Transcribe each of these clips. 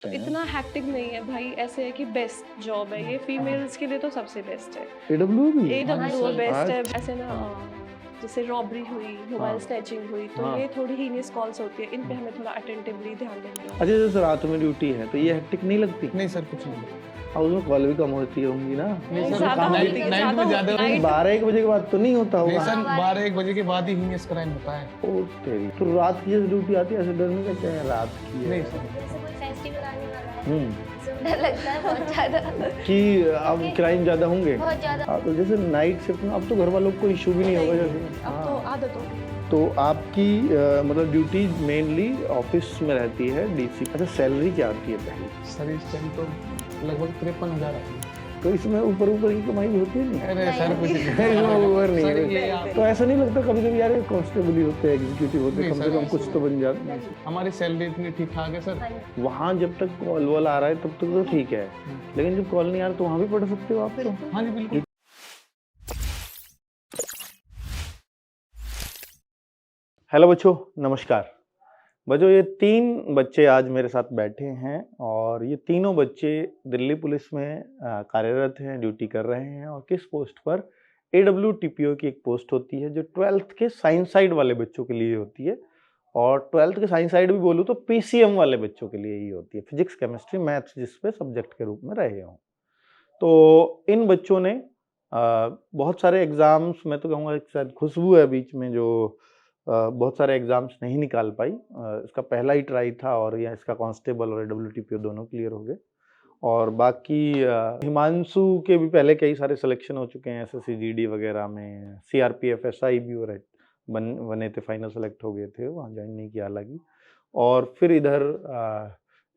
तो हैं। इतना हैक्टिक नहीं है भाई, ऐसे है कि बेस्ट जॉब है ये, फीमेल्स के लिए तो सबसे बेस्ट है। एडब्ल्यू भी एडब्ल्यू बेस्ट है। ऐसे ना हाँ जैसे रॉबरी हुई, मोबाइल हाँ स्नैचिंग हुई, तो हाँ। ये थोड़ी हीनियस कॉल्स होती है, इन पे हमें थोड़ा अटेंटिवली ध्यान देना अच्छा, होता है। जैसे रात में ड्यूटी है तो ये हेक्टिक नहीं लगती? नहीं सर, कुछ नहीं। और उसमें कॉल भी कम होती होंगी ना? नहीं सर, ज्यादा काम होती है, नाइट में ज्यादा नहीं, नाइट 12-1 बजे के बाद तो नहीं होता नहीं होगा? सर, 12-1 बजे के बाद ही हीनियस क्राइम होता है। ओ तेरी, तो रात की जैसे ड्यूटी आती है ऐसे डर नहीं लगता है रात की है? नहीं सर। जैसे कोई फेस्टिवल आने वाला है हम्म, तो डर लगता है बहुत ज्यादा, कि अब क्राइम ज्यादा होंगे। बहुत ज्यादा। हाँ, तो जैसे नाइट शिफ्ट में अब तो घर वालों को इशू भी नहीं होगा जैसे। अब तो हाँ, आदत हो गई। तो आपकी मतलब ड्यूटी मेनली ऑफिस में रहती है डीसी। अच्छा, सैलरी क्या आती है पहले? सर इस टाइम तो लगभग 53,000 आती है। तो इसमें ऊपर ऊपर की कमाई भी होती है नहीं? अरे सर कुछ नहीं। इसमें ऊपर नहीं सर है। ये आप- तो ऐसा नहीं लगता कभी कभी यार कांस्टेबल ही होते हैं, एग्जीक्यूटिव होते हैं, नहीं कम से सर, कम कुछ तो बन जाते हैं। हमारी सैलरी इतनी ठीक ठाक है सर। वहाँ जब तक कॉल वॉल आ रहा है तब तक तो ठीक है, लेकिन जब कॉल नहीं आ रहा तो वहाँ भी पढ़ सकते हो आप तो? हाँ जी बिल्कुल। हेलो बच्चों, नमस्कार। बच्चों, ये 3 बच्चे आज मेरे साथ बैठे हैं और ये तीनों बच्चे दिल्ली पुलिस में कार्यरत हैं, ड्यूटी कर रहे हैं। और किस पोस्ट पर? AWTPO की एक पोस्ट होती है जो 12th के साइंस साइड वाले बच्चों के लिए होती है। और 12th के साइंस साइड भी बोलूँ तो PCM वाले बच्चों के लिए ही होती है, फिजिक्स केमिस्ट्री मैथ्स, जिस पे सब्जेक्ट के रूप में रहे हों। तो इन बच्चों ने बहुत सारे एग्ज़ाम्स, मैं तो कहूँगा शायद खुशबू है बीच में जो बहुत सारे एग्ज़ाम्स नहीं निकाल पाई। इसका पहला ही ट्राई था और यह इसका कांस्टेबल और AWTPO दोनों क्लियर हो गए। और बाकी हिमांशु के भी पहले कई सारे सिलेक्शन हो चुके हैं SSC GD वगैरह में, CRPF SI भी हो रहे बने थे, फाइनल सेलेक्ट हो गए थे, वहाँ ज्वाइन नहीं किया हालांकि। और फिर इधर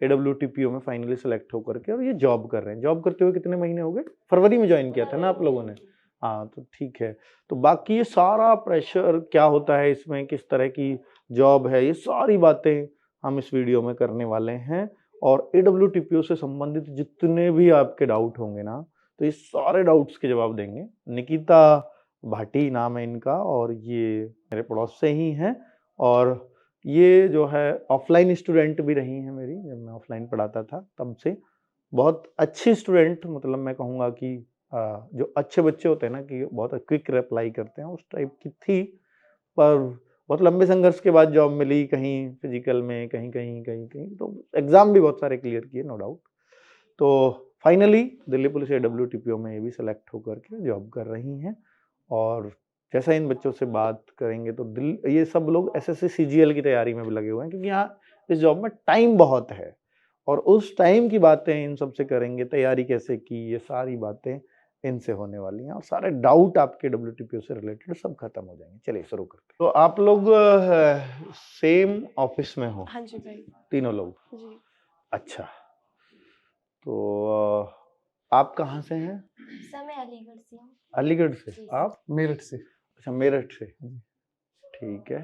AWTPO में फाइनली सेलेक्ट होकर के और ये जॉब कर रहे हैं। जॉब करते हुए कितने महीने हो गए? फरवरी में ज्वाइन किया था ना आप लोगों ने? हाँ, तो ठीक है। तो बाकी ये सारा प्रेशर क्या होता है इसमें, किस तरह की जॉब है, ये सारी बातें हम इस वीडियो में करने वाले हैं। और AWTPO से संबंधित जितने भी आपके डाउट होंगे ना, तो ये सारे डाउट्स के जवाब देंगे। निकिता भाटी नाम है इनका और ये मेरे पड़ोस से ही हैं। और ये जो है ऑफलाइन स्टूडेंट भी रही हैं मेरी, जब मैं ऑफलाइन पढ़ाता था तब से। बहुत अच्छी स्टूडेंट, मतलब मैं कहूँगा कि जो अच्छे बच्चे होते हैं ना कि बहुत क्विक रिप्लाई करते हैं, उस टाइप की थी। पर बहुत लंबे संघर्ष के बाद जॉब मिली, कहीं फिजिकल में, कहीं तो एग्ज़ाम भी बहुत सारे क्लियर किए, नो डाउट। तो फाइनली दिल्ली पुलिस AWTPO में ये भी सेलेक्ट होकर के जॉब कर रही हैं। और जैसा इन बच्चों से बात करेंगे तो ये सब लोग SSC CGL की तैयारी में भी लगे हुए हैं, क्योंकि यहाँ इस जॉब में टाइम बहुत है। और उस टाइम की बातें इन सबसे करेंगे, तैयारी कैसे की, ये सारी बातें इनसे होने वाली हैं। और सारे डाउट आपके WTPO से रिलेटेड सब खत्म हो जाएंगे। चलिए शुरू करते हैं। तो आप लोग सेम ऑफिस में हो? हाँ जी भाई। तीनों लोग? जी। अच्छा, तो आप कहाँ से हैं? सर मैं अलीगढ़ से हूँ। अलीगढ़ से? जी। आप? मेरठ से। अच्छा, मेरठ से। ठीक है,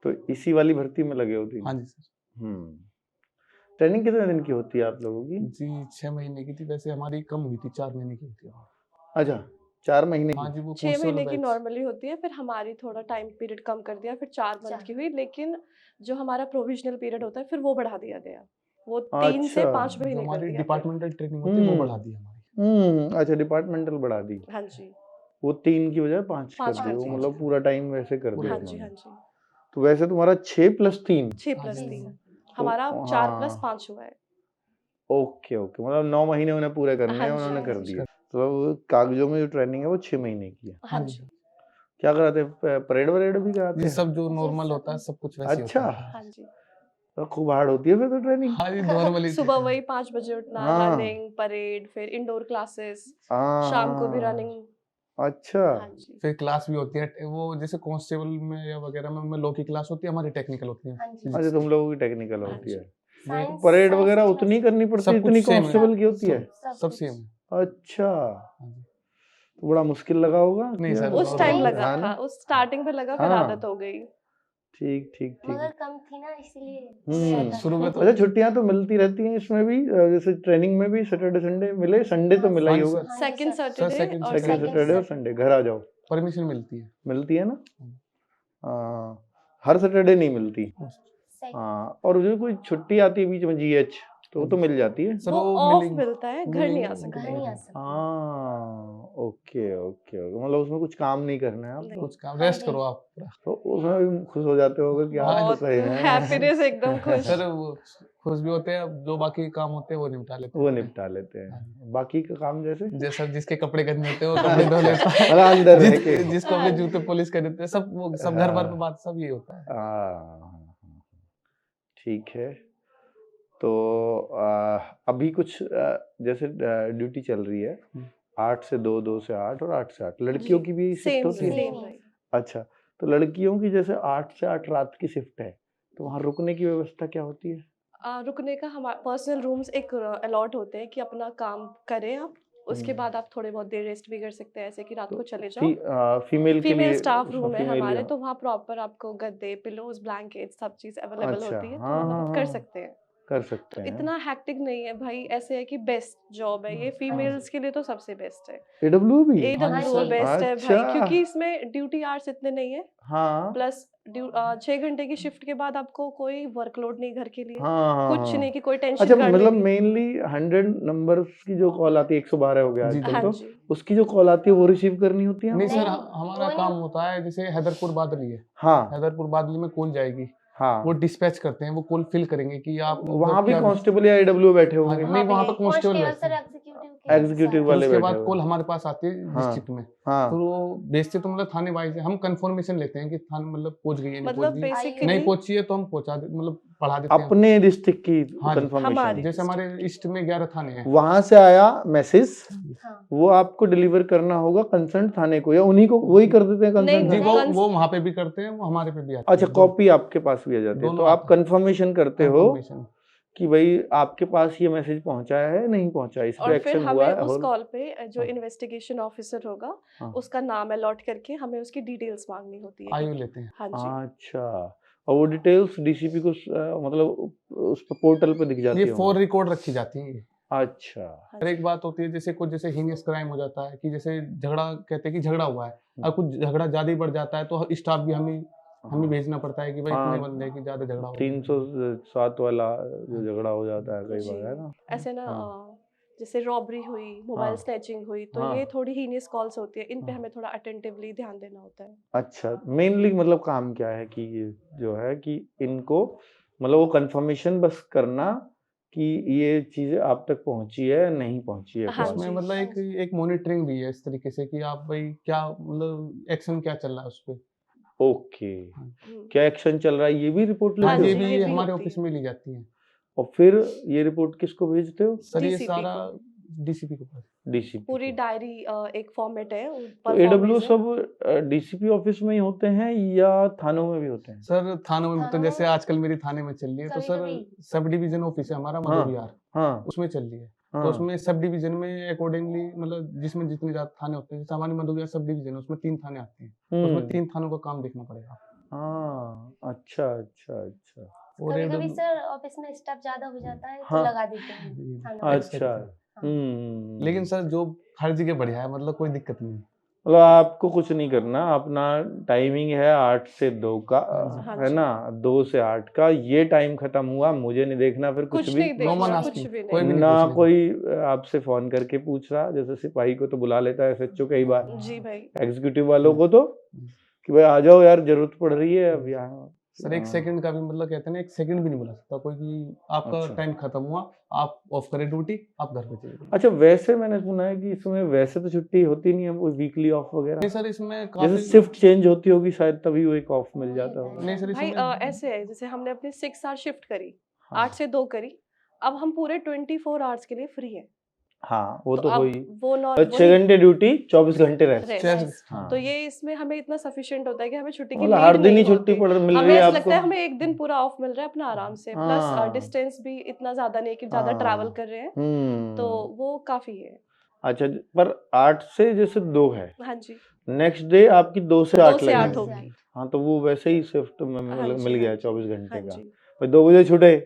तो इसी वाली भर्ती में लगे हो तीनों? हाँ जी सर। ट्रेनिंग कितने दिन की होती है आप लोगों की? जी 6 महीने की थी, वैसे हमारी कम हुई थी, 4 महीने की हुई थी। अच्छा, 4 महीने हाँ की? जी, वो 6 महीने की बैच। नॉर्मली होती है, फिर हमारी थोड़ा टाइम पीरियड कम कर दिया, फिर 4 मंथ चार। की हुई। लेकिन जो हमारा प्रोविजनल पीरियड होता है फिर वो बढ़ा दिया गया, वो 3 से अच्छा। 5 जो महीने कर हमारी दिया गया। डिपार्टमेंटल ट्रेनिंग होती है वो बढ़ा दी हमारी। अच्छा, डिपार्टमेंटल बढ़ा दी। हाँ जी। वो 3 की बजाय 5 कर 5 दी, कर वो दी। मतलब पूरा टाइम वैसे कर पूरा दिया हाँ जी, उन्होंने। हाँ जी। तो वैसे तुम्हारा 6 + 3? 6 हाँ प्लस जी। 3 तो हमारा 4 + हाँ, 5 हुआ है। ओके ओके, मतलब 9 महीने उन्हें पूरे करने हाँ हैं, जी, उन्होंने हाँ कर जी। दिए। तो अब कागजों में जो ट्रेनिंग है वो 6 महीने की है। हाँ हाँ जी। जी। क्या कराते हैं? परेड वरेड भी कराते ये हैं? सब जो जी, नॉर्मल सब। होता है सब कुछ वैसे ही अच्छा, होता है। हाँ जी। तो खूब हार्ड होती है फिर तो ट्रेनिंग। हाँ जी, नॉर्मली। सुबह वही 5 बजे उठना, हाँ रनिंग, परेड, फिर इंडोर क्लासेस, हाँ शाम को भी हाँ। रनिंग। अच्छा, हाँ जी। फिर क्लास भी होती है, वो जैसे कांस्टेबल में या वगैरह में लॉ की क्लास होती है, हमारी टेक्निकल होती है। हाँ जी। physics अच्छा की। तुम लोगों की टेक्निकल हाँ होती जी। है। साइंस परेड साइंस वगैरह की उतनी क्लास। करनी पड़ती है सब कुछ जितनी सेम है। कांस्टेबल की होती है? सब कुछ। सेम है। अच्छा, हाँ जी। तो बड़ा मुश्किल लगा होगा नहीं कि सर, यार, उस टाइम नहीं, लगा हाँ था, ना? उस स्टार्टिंग पे लगा, फिर हाँ, आदत हो गई। ठीक ठीक मगर ठीक। कम थी ना इसलिए हो गया था। शुरू में तो। अच्छा, छुट्टियां तो मिलती रहती हैं इसमें भी? जैसे ट्रेनिंग में भी सैटरडे संडे मिले? संडे तो मिला हाँ ही जी होगा। Sir. Second sir. Saturday second और सेकंड second सैटरडे और Saturday। संडे घर आ जाओ, परमिशन मिलती है। मिलती है ना? हाँ, हर सैटरडे नहीं मिलती। Sec- हाँ, और जो कोई छुट्टी आती है बीच में, GH, तो वो तो मिल जाती है। सर वो वो ऑफ मिलेंगे मिलता है, घर नहीं आ सकते। घर नहीं आ सकते। हाँ, ओके ओके ओके, मतलब उसमें कुछ काम नहीं करना है आपको, कुछ काम रेस्ट करो आप पूरा। तो उसमें भी खुश हो जाते होगे कि आज तो बहुत सही है। हैप्पीनेस एकदम खुश। सर वो खुश भी होते हैं, अब जो बाकी काम होते हैं वो निपटा लेते हैं। वो निपटा लेते हैं, बाकी का काम जैसे जैसा जिसके कपड़े गंदे होते हैं वो कपड़े धो लेता है। मतलब अंदर रह के। जिसको अपने जूते पॉलिश कर देते हैं, सब वो सब घर भर में बात सब ये होता है। हाँ, ठीक है। तो अभी कुछ जैसे ड्यूटी चल रही है 8 से 2, 2 से 8 और 8 से 8, लड़कियों जी, की भी शिफ्ट सेम होती है? सेम है। राइट। अच्छा, तो लड़कियों की जैसे 8 से 8 रात की शिफ्ट है, तो वहाँ रुकने की व्यवस्था क्या होती है? रुकने का हमारा पर्सनल रूम्स एक अलॉट होते हैं कि अपना काम करें आप, उसके बाद आप थोड़े बहुत देर रेस्ट भी कर सकते हैं, ऐसे कि रात तो को चले जाओ। फीमेल के फीमेल लिए स्टाफ रूम है फीमेल हमारे, तो वहाँ प्रॉपर आपको गद्दे, पिलोज, ब्लैंकेट सब चीज़ अवेलेबल अच्छा, होती है, तो हाँ मतलब हाँ आप कर हाँ, सकते हैं। कर तो सकते हैं। इतना हैक्टिक नहीं है भाई, ऐसे है कि बेस्ट जॉब है ये, फीमेल्स के लिए तो सबसे बेस्ट है। AW भी? हाँ जी, AWO सर। बेस्ट है भाई, अच्छा। क्योंकि इसमें ड्यूटी आवर्स इतने नहीं है, हाँ प्लस 6 घंटे की शिफ्ट के बाद आपको कोई वर्कलोड नहीं घर के लिए, हाँ हाँ कुछ हाँ। नहीं कि कोई अच्छा, टेंशन करने मतलब की। मेनली 100 नंबर्स की जो कॉल आती है, 112 हो गया जी, आजकल हाँ तो, जी। उसकी जो कॉल आती है वो रिसीव करनी होती है नहीं आपको? सर, नहीं, हमारा वो काम नहीं। होता है जैसे हैदरपुर बादली है, हाँ हैदरपुर बादली में कॉल जाएगी, वो हाँ, डिस्पैच करते हैं, वो कॉल फिल करेंगे कि आप वहाँ भी क्या। कांस्टेबल या AW बैठे हाँ, होंगे? नहीं वहाँ पे भी कांस्टेबल कांस्टेबल बैठते सर हैं। एग्जीक्यूटिव के एग्जीक्यूटिव साथ। फिर वाले उसके बैठे बाद हुए कॉल हैं। हमारे पास आती है हाँ डिस्ट्रिक्ट में, हाँ, फिर वो भेजते तो मतलब थाने वाइज हम कंफर्मेशन लेते हैं कि थाने मतलब पहुंच गई है, नहीं मतलब पहुंच गई, बेसिकली नहीं पहुंची है तो हम पहुंचा दे मतलब पढ़ा देते हैं। अपने डिस्ट्रिक्ट की हाँ जी, कंफर्मेशन। हमारी जैसे हमारे ईस्ट में 11 थाने हैं। वहां से आया मैसेज, हाँ। वो आपको डिलीवर करना होगा कंसर्न थाने को, या उन्हीं को वही कर देते हैं नहीं, कंसर्न जी थाने? नहीं। वो वहाँ पे भी करते हैं, वो हमारे पे भी आती अच्छा, है, कॉपी आपके पास भी आ जाती है, तो दोनों आप आते हैं। कंफर्मेशन करते हो कंफर्मेशन। कि भाई आपके पास ये मैसेज पहुंचाया है, नहीं पहुंचाया, इस पे और फिर एक्शन हुआ हमें है उस और कॉल पे जो हाँ। इन्वेस्टिगेशन ऑफिसर होगा, हाँ। उसका नाम अलॉट करके हमें उसकी डिटेल्स मांगनी होती है आयु कि- लेते हैं। हाँ जी। अच्छा, और वो डिटेल्स डीसीपी को मतलब उस पोर्टल पे दिख जाती ये होंगी? फॉर रिकॉर्ड रखी जाती है। अच्छा, हाँ और जी। एक बात होती है जैसे कुछ जैसे हीनियस क्राइम हो जाता है कि जैसे झगड़ा, कहते हैं कि झगड़ा हुआ है, और कुछ झगड़ा ज्यादा ही बढ़ जाता है तो स्टाफ भी हमें भेजना पड़ता है कि भाई इतने हाँ, बंदे की ज्यादा झगड़ा हो गया। 307 वाला जो झगड़ा हो जाता है कई जी, बार, है ना? ऐसे ना हाँ जैसे रॉबरी हुई, मोबाइल हाँ स्नैचिंग हुई, तो हाँ ये थोड़ी हीनियस कॉल्स होती है, इन पे हाँ। हमें थोड़ा अटेंटिवली ध्यान देना होता है। अच्छा, मेनली मतलब काम क्या है कि ये जो है कि इनको मतलब वो कंफर्मेशन बस करना कि ये चीजें आप तक पहुंची है नहीं पहुंची है हाँ कॉल। उसमें जी, मतलब हाँ एक जी। एक मॉनिटरिंग भी है इस तरीके से कि आप भाई क्या मतलब एक्शन क्या चल रहा है उस पे। ओके, हम्म, क्या एक्शन चल रहा है ये भी रिपोर्ट हाँ लेते ये हो? भी ये भी हमारे होती ऑफिस है। में ली जाती है। और फिर ये रिपोर्ट किसको भेजते हो? सर ये DCP सारा को। डीसीपी के पास। डीसीपी पूरी को। डायरी एक फॉर्मेट है, तो पर AW फॉर्मेज है। सब डीसीपी ऑफिस में ही होते हैं या थानों में भी होते हैं? सर थानों में तो थानों जैसे में आजकल मेरी थाने में चल रही है तो सर कभी-कभी। सब डिवीजन ऑफिस है हमारा हाँ मधुबिहार, हाँ उसमें चल रही है। तो हाँ। उसमें सब डिवीजन में अकॉर्डिंगली मतलब जिसमें जितने ज्यादा थाने होते हैं, जैसे हमारी मधुबिहार सब डिवीजन है उसमें 3 थाने आते हैं, तो उसमें 3 थानों का काम देखना पड़ेगा। हाँ, अच्छा अच्छा अच्छा और कभी-कभी AW सर ऑफिस में स्टाफ ज्यादा हो जाता है तो हाँ। लगा देते हैं जी, थानों में। अच्छा, हाँ। लेकिन सर जो हर जगह बढ़िया है, मतलब कोई दिक्कत नहीं है। मतलब आपको कुछ नहीं करना, अपना टाइमिंग है 8 से 2 का, हाँ है जी। ना? 2 से 8 का, ये टाइम खत्म हुआ, मुझे नहीं देखना फिर कुछ कुछ भी। नहीं नो मन देखना, आस्किंग, कुछ भी कोई भी नहीं। नहीं ना पूछने का। कोई आपसे फोन करके पूछ रहा, जैसे सिपाही को तो बुला लेता है SHO कई बार, जी भाई। एग्जीक्यूटिव वालों को तो कि भाई आ जाओ यार, जरूरत पड़ रही है अब यहाँ। सर एक सेकंड का भी मतलब कहते हैं ना, एक सेकंड भी नहीं बुला सकता कोई कि आपका अच्छा। टाइम खत्म हुआ, आप ऑफ करें ड्यूटी, आप घर पे चले जाइए। अच्छा, वैसे मैंने सुना है कि इसमें वैसे तो छुट्टी होती नहीं है, वो वीकली ऑफ वगैरह, नहीं सर इसमें जैसे काफी शिफ्ट चेंज होती होगी शायद तभी वो एक ऑफ मिल जाता होगा। नहीं सर भाई इसमें ऐसे है, जैसे हमने अपनी 6 आवर शिफ्ट करी, हाँ 8 से 2 करी, अब हम पूरे 24 आवर्स के लिए फ्री हैं। हाँ, वो तो तो अब हुई। वो और 6 घंटे ड्यूटी, 24 घंटे रेस्ट। रेस्ट, हाँ। तो ये इसमें हमें इतना सफिशिएंट होता है कि हमें छुट्टी की मतलब नीड हर दिन ही नहीं छुट्टी होती। पड़ मिल रही हमें है ऐसा आपको? लगता है हमें एक दिन पूरा ऑफ मिल रहा है अपना आराम से, प्लस हाँ। डिस्टेंस भी इतना ज्यादा नहीं है कि ज्यादा ट्रैवल कर रहे हैं, तो वो काफी है। अच्छा, पर 8 से जैसे 2 है, हाँ जी, नेक्स्ट डे आपकी 2 से 8 2 से 8 लगेगी। होगी। हाँ, तो वो वैसे ही शिफ्ट में हाँ मिल जी, गया हाँ जी, 24 घंटे हाँ का। जी। भाई 2 बजे छूटे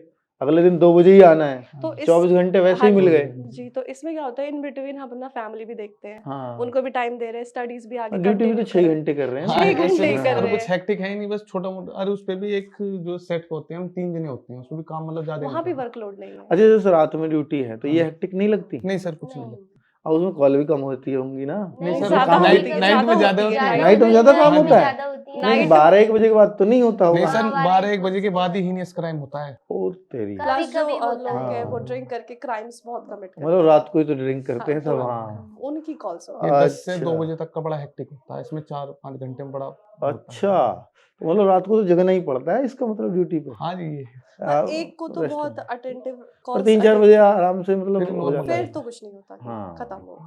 अगले दिन 2 बजे ही आना है, तो इस 24 घंटे वैसे हाँ ही मिल जी, गए। जी, तो इसमें क्या होता है इन बिटवीन हम अपना फैमिली भी देखते हैं, हाँ, उनको भी टाइम दे रहे हैं, स्टडीज भी आगे ड्यूटी भी तो कंटिन्यू 6 करें। घंटे कर रहे हैं। हाँ, 6 ऐसे घंटे भी कर और रहे कुछ हैं। हेक्टिक है ही नहीं, बस छोटा मोटा। अरे उस पे भी एक जो सेट होते हैं, हम 3 जने होते हैं, उसमें भी काम मतलब ज्यादा वहाँ भी होता है। वर्कलोड नहीं है। अच्छा, जैसे रात में ड्यूटी है तो ये हाँ। हेक्टिक नहीं लगती? नहीं सर, कुछ नहीं नहीं लगता। और उसमें कॉल भी कम होती होंगी ना? नहीं नहीं, सर, ज्यादा नाइट होती है, नाइट में ज्यादा होती होती है। नाइट में ज्यादा काम हाँ होता जी। है? ज्यादा होती है। नहीं, नाइट 12-1 बजे के बाद तो नहीं होता नहीं होगा? सर, हाँ, 12-1 बजे बजे के बाद ही हीनियस क्राइम होता है। ओ तेरी, कभी प्लस जो कभी होता लोग है। हैं वो हाँ। ड्रिंक करके क्राइम्स बहुत कमिट करते मतलब हैं। रात को ही तो ड्रिंक करते हैं हाँ, सब। तो हाँ, उनकी कॉल्स ये होती 10 से 2 अच्छा बजे तक का बड़ा हेक्टिक होता है, इसमें 4-5 घंटे में बड़ा होता है। अच्छा, तो मतलब रात को तो जगना ही पड़ता है इसका मतलब ड्यूटी पे। हाँ जी, ये है। पर एक को तो रेस्ट बहुत में। अटेंटिव और कॉल्स 3-4 बजे आराम से मतलब फिर हो नॉर्मल जाता फिर है। तो कुछ नहीं होता कि हाँ। खत्म हो।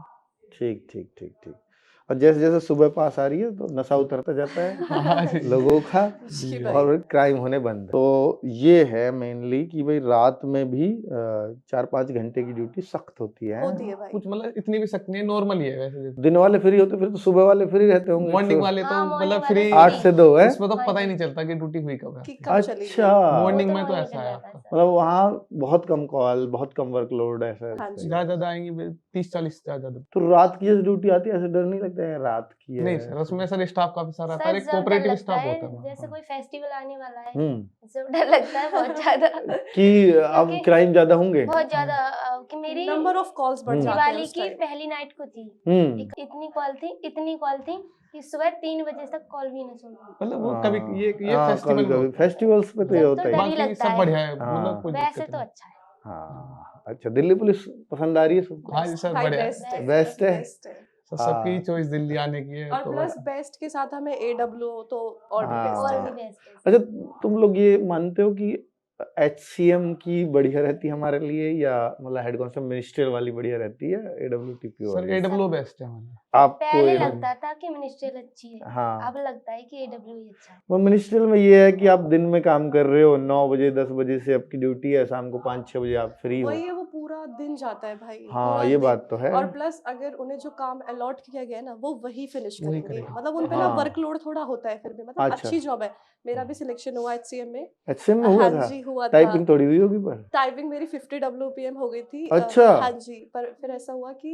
ठीक ठीक ठीक ठीक। और जैसे जैसे सुबह पास आ रही है तो नशा उतरता जाता है हाँ जी। लोगों का, जी भाई। और क्राइम होने बंद। तो ये है मेनली कि भाई रात में भी 4-5 घंटे की ड्यूटी सख्त होती है। होती है भाई। कुछ मतलब इतनी भी सख्त नहीं है, नॉर्मल ही है वैसे। दिन वाले फ्री होते फिर तो सुबह वाले फ्री रहते होंगे। मॉर्निंग वाले तो हाँ, मतलब morning फ्री, वाले 8 से 2 है। इसमें तो हाँ पता ही जी। नहीं चलता कि ड्यूटी हुई कब कि है। कब चली गई। अच्छा, मॉर्निंग वो में तो तो वहीं ऐसा चल है जाता है आपका। सर। मतलब वहाँ बहुत कम कॉल, बहुत कम वर्कलोड ऐसा हाँ रहता जी। है। ज्यादा आएंगे 30-40 ज्यादा। तो रात की जैसे ड्यूटी आती है ऐसे डर नहीं लगता है रात की है? नहीं सर, उसमें सर स्टाफ काफी सारा आता है, सर एक जब डर कोऑपरेटिव लगता स्टाफ है, होता है हमारा। जैसे कोई फेस्टिवल आने वाला है, हम्म, जब डर लगता है बहुत ज्यादा। कि अब क्योंकि क्राइम ज्यादा होंगे। बहुत ज्यादा कि मेरी नंबर ऑफ कॉल्स बढ़ जाते हैं दिवाली उस की टाइम। पहली नाइट को थी, हम्म, इतनी कॉल थी कि सुबह 3 बजे तक कॉल भी न सुनी। मतलब वो कभी ये हाँ, फेस्टिवल में कभी होता है। फेस्टिवल्स पे तो ये जब होता तो ही डर है। ही बाकी लगता सब है। बढ़िया है, हाँ। मतलब कोई वैसे दिक्कत तो नहीं। अच्छा है। हाँ, अच्छा, दिल्ली पुलिस पसंद आ रही है सबको? हाँ जी सर, भाई बढ़िया है। बेस्ट है, बेस्ट है। बेस्ट है। सर सबकी हाँ। चॉइस दिल्ली आने की है और तो प्लस बस। बेस्ट के साथ हमें AW तो और भी बेस्ट और हाँ। है। भी बेस्ट है। अच्छा, तुम लोग ये मानते हो कि HCM की बढ़िया रहती है हमारे लिए, या मतलब हेड कांस्टेबल मिनिस्ट्रियल वाली बढ़िया रहती है, AWTPO सर वाली? AWO बेस्ट है हमारे। आपको पहले AW लगता था कि मिनिस्ट्रियल अच्छी है, हाँ, अब लगता है कि AW ही अच्छा है। वो मिनिस्ट्रियल में ये है कि आप दिन में काम कर रहे हो, 9 बजे 10 बजे से आपकी ड्यूटी है, शाम को 5-6 बजे आप फ्री हो। वही है, वो पूरा दिन जाता है भाई, हाँ, पूरा ये दिन। बात तो है। और प्लस अगर उन्हें जो काम अलॉट किया गया है ना वो वही फिनिश वही करेंगे, करेंगे। मतलब उन पे ना हाँ। वर्कलोड थोड़ा होता है फिर भी, मतलब अच्छा। अच्छी जॉब है। मेरा भी सिलेक्शन हुआ HCM में। HCM में हुआ हाँ था? जी, हुआ था। टाइपिंग थोड़ी हुई होगी पर। टाइपिंग मेरी 50 WPM हो गई थी। अच्छा। हाँ जी, पर फिर ऐसा हुआ कि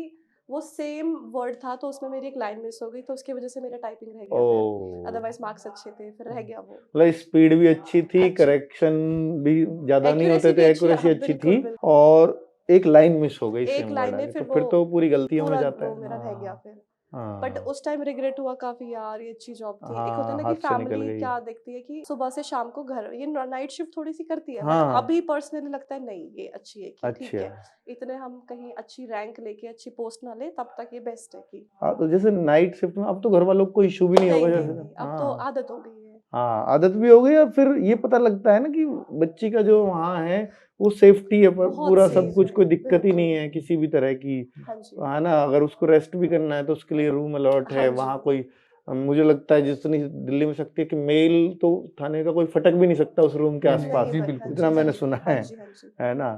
वो सेम वर्ड था तो उसमें मेरी एक लाइन मिस हो गई, तो उसकी वजह से मेरा टाइपिंग रह गया फिर। ओ, अदरवाइज मार्क्स अच्छे थे, फिर रह गया वो। मतलब स्पीड भी अच्छी थी, अच्छी। करेक्शन भी ज्यादा नहीं होते Accuracy थे, भी अच्छी, एक्यूरेसी हाँ, अच्छी बिल्कुल, थी, बिल्कुल। और एक लाइन मिस हो गई एक सेम लाइन वर्ड में आगे, फिर तो फिर वो तो पूरी गलतियों में पूरा जाता वो है। मेरा रह गया फिर। बट हाँ, उस टाइम रिग्रेट हुआ काफी, यार ये अच्छी जॉब थी। एक होता है हाँ, ना कि हाथ से निकल फैमिली गई। क्या देखती है कि सुबह से शाम को घर, ये नाइट शिफ्ट थोड़ी सी करती है, बट हाँ। अभी पर्सनली लगता है नहीं ये अच्छी है कि ठीक अच्छा। है, इतने हम कहीं अच्छी रैंक लेके अच्छी पोस्ट ना ले तब तक ये बेस्ट है कि हाँ, तो जैसे नाइट शिफ्ट में अब तो घर वालों को कोई इशू भी नहीं होगा नहीं, जैसे। अब तो हाँ, आदत हो गई है। हाँ, आदत भी हो गई, और फिर ये पता लगता है ना कि बच्ची का जो वहाँ है वो सेफ्टी है, पर बहुत पूरा सब safe कुछ, है, कोई दिक्कत ही बिल्कुल। नहीं है किसी भी तरह की, हाँ जी, है ना? अगर उसको रेस्ट भी करना है तो उसके लिए रूम अलॉट है हाँ जी। वहाँ। कोई मुझे लगता है जितनी दिल्ली में शक्ति है कि मेल तो थाने का कोई फटक भी नहीं सकता उस रूम के नहीं, आसपास, जी भाई, बिल्कुल। हाँ इतना जी, मैंने हाँ सुना जी, हाँ है जी, हाँ जी, है ना?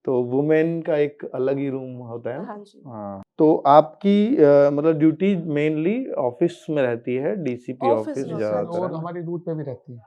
तो वुमेन का एक अलग ही रूम होता है ना? हाँ जी। हाँ, तो आपकी मतलब ड्यूटी मेनली ऑफिस में रहती है, DCP ऑफिस ऑफिस में सर ज्यादातर, है और ना? हमारी रूट पे भी रहती है,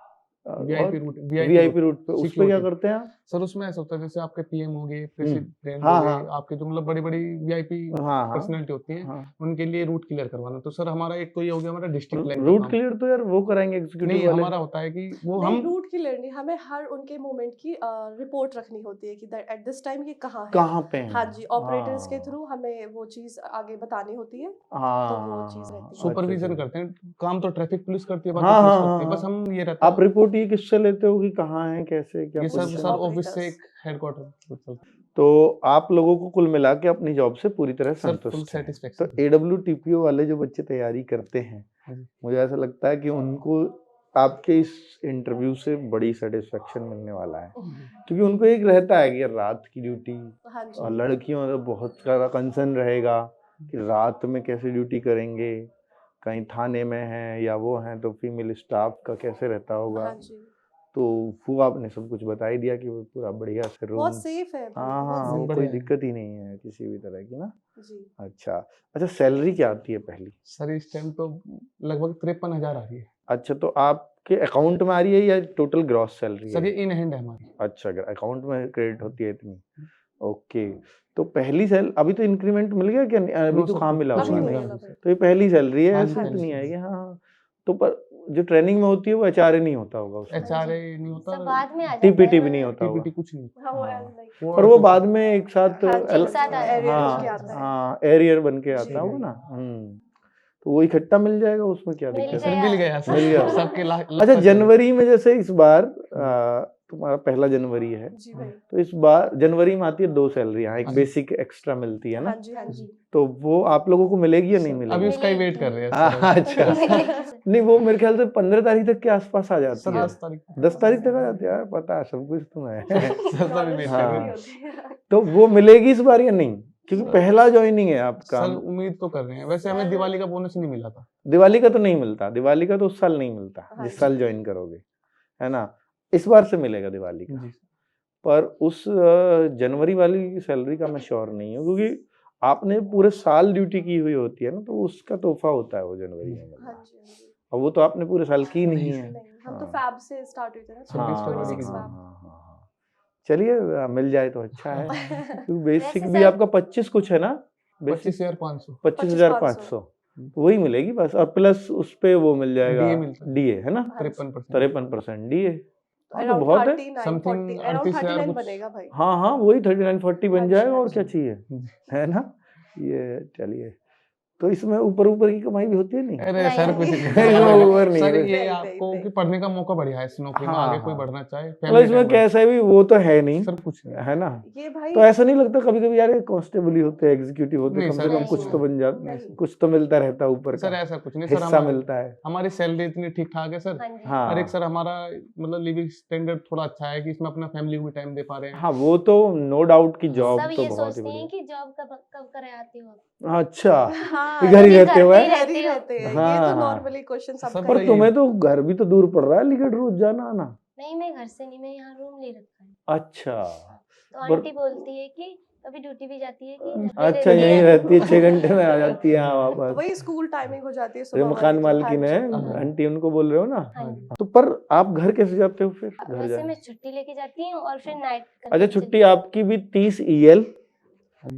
और VIP रूट, VIP रूट पे उस पे क्या सिक्योरिटी। करते हैं आप? सर उसमें ऐसा होता है जैसे आपके PM हो गए, प्रेसिडेंट हाँ, हो गए, हाँ, आपके जो मतलब बड़ी बड़ी VIP हाँ, हाँ, पर्सनैलिटी होती हैं, हाँ। उनके लिए रूट क्लियर करवाना। तो सर हमारा एक तो ये हो गया हमारा डिस्ट्रिक्ट लाइन का रूट काम। क्लियर तो यार वो कराएंगे एग्जीक्यूटिव नहीं, वाले। हमारा होता है कि वो नहीं, हम रूट की लेनी, हमें हर उनके मूवमेंट की रिपोर्ट रखनी होती है कि एट दिस टाइम ये कहाँ है। कहाँ पे हैं? हाँ जी, ऑपरेटर्स के हाँ, थ्रू हमें वो चीज आगे बतानी होती है, तो वो चीज हाँ, रहती है। सुपरविजन अच्छा। करते हैं। काम तो ट्रैफिक पुलिस करती है, बाकी हाँ, पुलिस हाँ, करती है, हाँ, बस हाँ। हम ये रहता आप है। रिपोर्ट ये किससे लेते हो कि कहाँ है, कैसे, क्या ये सब पोजीशन? सर ऑफिस से Operators। एक हेडक्वार्टर। तो आप लोगों को कुल मिला के अपनी जॉब से पूरी तरह सर फुल संतुष्ट हैं। तो सेटिस्फेक्शन। AWTPO वाले जो बच्चे तैयारी करते हैं, हाँ जी। मुझे ऐसा लगता है कि उनको आपके इस इंटरव्यू से बड़ी सेटिस्फेक्शन मिलने वाला है, क्योंकि उनको एक रहता है कि यार रात की ड्यूटी, हाँ और जी, लड़कियों का बहुत सारा कंसर्न रहेगा कि रात में कैसे ड्यूटी करेंगे, कहीं थाने में हैं या वो हैं तो फीमेल स्टाफ का कैसे रहता होगा। हाँ जी, तो वो आपने सब कुछ बता ही दिया कि वो पूरा बढ़िया से रूम। बहुत सेफ है भाई, हाँ, बहुत हाँ, बहुत वो सेफ कोई बढ़िया है। दिक्कत ही नहीं है किसी भी तरह की ना। जी। अच्छा, सैलरी क्या आती है पहली? सर इस टाइम तो लगभग 53,000 आ रही है। अच्छा, तो आप आपके अकाउंट में आ रही है या टोटल ग्रॉस सैलरी सर है? ये इन हैंड है हमारी। अच्छा, अगर अकाउंट में क्रेडिट होती है इतनी। ओके, तो पहली सैल अभी तो इंक्रीमेंट मिल गया क्या? अभी नो तो सर, कहाँ मिला अभी हुआ नहीं है? मिला भाई। तो ये पहली सैलरी है, हाँ ऐसे जी, तो नहीं पहली आएगी। हाँ, तो पर जो ट्रेनिंग में होती है वो एचआरए नहीं होता होगा उसमें, एचआरए नहीं सब होता, बाद में आ जाता है टीपीटी भी ना। नहीं होता होगा। टीपीटी कुछ नहीं। हाँ, वो हाँ। as like पर वो कुछ बाद नहीं। में एक साथ हाँ जी, एक साथ आ एरियर जाता बन के है। आता है। हाँ, एरियर बन के जी आता होगा भाई। ना। तो वो इकट्ठा मिल जाएगा, उसमें क्या मिल दिक्कत सर है? मिल गया सर, मिल गया। सबके अच्छा, जनवरी में जैसे इस बार तुम्हारा पहला जनवरी है, जी भाई। तो इस बार जनवरी में आती है 2 सैलरी, हाँ, एक हाँ जी। बेसिक एक्स्ट्रा मिलती है ना, हाँ जी, हाँ जी। तो वो आप लोगों को मिलेगी या नहीं अभी मिलेगी? उसका ही वेट कर रहे हैं सर। हाँ, अच्छा। मिलेगी सर। नहीं, वो मेरे ख्याल से 15 तारीख तक के आसपास आ जाती सर है। 10 तारीख 10 तारीख तक आ जाती है यार, पता है सब कुछ तुम्हें। सर तभी वेट कर रहे हाँ। हैं। तो वो मिलेगी इस बार या नहीं? क्योंकि पहला ज्वाइनिंग है आपका। सर उम्मीद तो कर रहे हैं, वैसे हमें दिवाली का बोनस नहीं मिला था। दिवाली का तो नहीं मिलता, दिवाली का तो उस साल नहीं मिलता हाँ जिस जी। साल ज्वाइन करोगे, है ना? इस बार से मिलेगा दिवाली का। जी पर उस जनवरी वाली सैलरी का मैं श्योर नहीं हूँ, क्योंकि आपने पूरे साल ड्यूटी की हुई होती है ना, तो उसका तोहफा होता है वो जनवरी में मिलना। हाँ जी, हाँ जी। और वो तो आपने पूरे साल की नहीं है। नहीं, हम तो हाँ। फैब से स्टार्ट हुए थे ना, हाँ, 26 फरवरी 26 की हाँ, फैब। हाँ, हाँ, हाँ। चलिए, मिल जाए तो अच्छा है, क्योंकि बेसिक वैसे भी सर आपका 25 कुछ है ना? बेसिक 25,500 25,500 वही मिलेगी बस, और प्लस उस पे वो मिल जाएगा डीए मिलता है। डीए, है ना? हाँ जी। 53%। 53% डीए। हाँ, तो अराउंड बहुत है। 39, Something 40, अराउंड 38,000 39 कुछ। बनेगा भाई। हाँ, हाँ, वही 39-40 हाँ बन जी, जाएगा, हाँ और जी। क्या चाहिए, है ना? ये चलिए, तो इसमें ऊपर ऊपर की कमाई भी होती है नहीं? अरे नहीं, सर कुछ नहीं। नहीं इसमें ऊपर नहीं सर है। ये नहीं, आपको नहीं, कि पढ़ने का मौका बढ़िया है इस नौकरी में, हाँ, आगे कोई हाँ। बढ़ना चाहे मतलब फैमिली इसमें टाइम कैसा भी वो तो है नहीं, सर कुछ नहीं। है ना? ये भाई तो ऐसा नहीं लगता कभी कभी यार, ये कांस्टेबल ही होते हैं, एग्जीक्यूटिव होते हैं, नहीं कम से सर, कम नहीं, कुछ तो बन जाता, नहीं। कुछ तो मिलता रहता है ऊपर सर का, ऐसा कुछ नहीं सर, हिस्सा मिलता है। हमारी सैलरी इतनी ठीक ठाक है सर। हाँ जी। हाँ, और एक सर हमारा मतलब लिविंग स्टैंडर्ड थोड़ा अच्छा है कि इसमें अपना फैमिली को भी टाइम दे पा रहे हैं। हाँ, वो तो नो डाउट की जॉब सब तो ये बहुत ही सोचते हैं बढ़िया। कि जॉब कब कब कर आती हो। अच्छा, हाँ, घर ही लेकिन रहते घर हुए? पे ही घर ही रहते हैं। ये हाँ, तो हाँ। नॉर्मली क्वेश्चन सब सबका पर ही बताइए। तुम्हें तो घर भी तो दूर पड़ रहा है, अलीगढ़ रोज जाना आना। नहीं, मैं घर से नहीं, मैं यहाँ रूम ले रखा है। अच्छा, तो पर आंटी बोलती है कि कभी ड्यूटी भी जाती है कि घर पे अच्छा, रहती यहीं है। रहती है, 6 घंटे में आ जाती है यहाँ है। वापस। वही स्कूल टाइमिंग हो जाती है जो सुबह मकान वाली। मालकिन है, हाँ। आंटी, उनको बोल रहे हो ना? हाँ जी। तो पर आप घर कैसे जाते हो फिर? घर वैसे जाए, मैं छुट्टी लेके जाती हूँ और फिर नाइट अच्छा, छुट्टी आपकी भी 30 ईएल